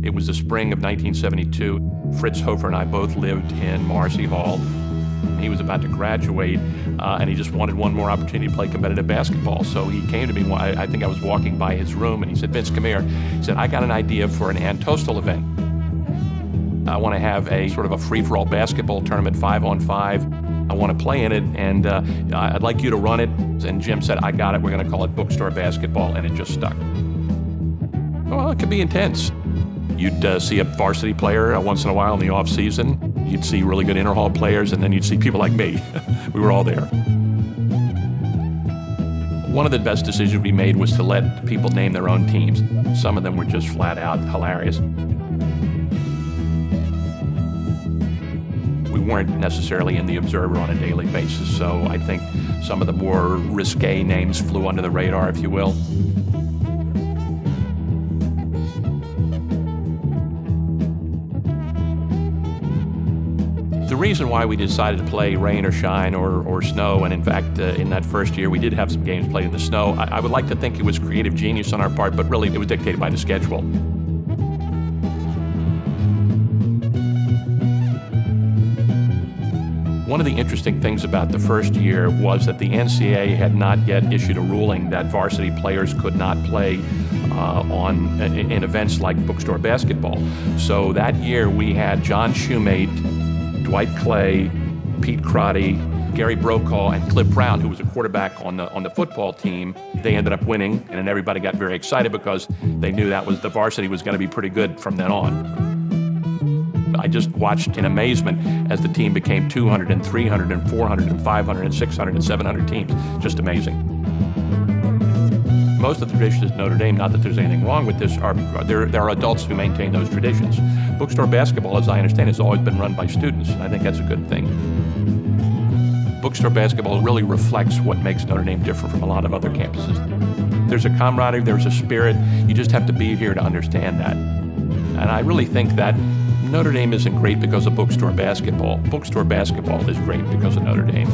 It was the spring of 1972. Fritz Hofer and I both lived in Marcy Hall. He was about to graduate, and he just wanted one more opportunity to play competitive basketball. So he came to me, I think I was walking by his room, and he said, "Vince, come here." He said, "I got an idea for an Antostal event. I want to have a sort of a free-for-all basketball tournament, 5-on-5. I want to play in it, and I'd like you to run it." And Jim said, "I got it. We're going to call it Bookstore Basketball," and it just stuck. Well, it could be intense. You'd see a varsity player once in a while in the off-season. You'd see really good inter-hall players, and then you'd see people like me. We were all there. One of the best decisions we made was to let people name their own teams. Some of them were just flat out hilarious. We weren't necessarily in the Observer on a daily basis, so I think some of the more risque names flew under the radar, if you will. The reason why we decided to play rain or shine or snow, and in fact, in that first year, we did have some games played in the snow. I would like to think it was creative genius on our part, but really it was dictated by the schedule. One of the interesting things about the first year was that the NCAA had not yet issued a ruling that varsity players could not play in events like Bookstore Basketball. So that year we had John Shoemate, Dwight Clay, Pete Crotty, Gary Brokaw, and Cliff Brown, who was a quarterback on the football team. They ended up winning, and then everybody got very excited because they knew that the varsity was going to be pretty good from then on. I just watched in amazement as the team became 200 and 300 and 400 and 500 and 600 and 700 teams. Just amazing. Most of the traditions at Notre Dame, not that there's anything wrong with this, there are adults who maintain those traditions. Bookstore Basketball, as I understand, has always been run by students, and I think that's a good thing. Bookstore Basketball really reflects what makes Notre Dame different from a lot of other campuses. There's a camaraderie, there's a spirit. You just have to be here to understand that. And I really think that Notre Dame isn't great because of Bookstore Basketball. Bookstore Basketball is great because of Notre Dame.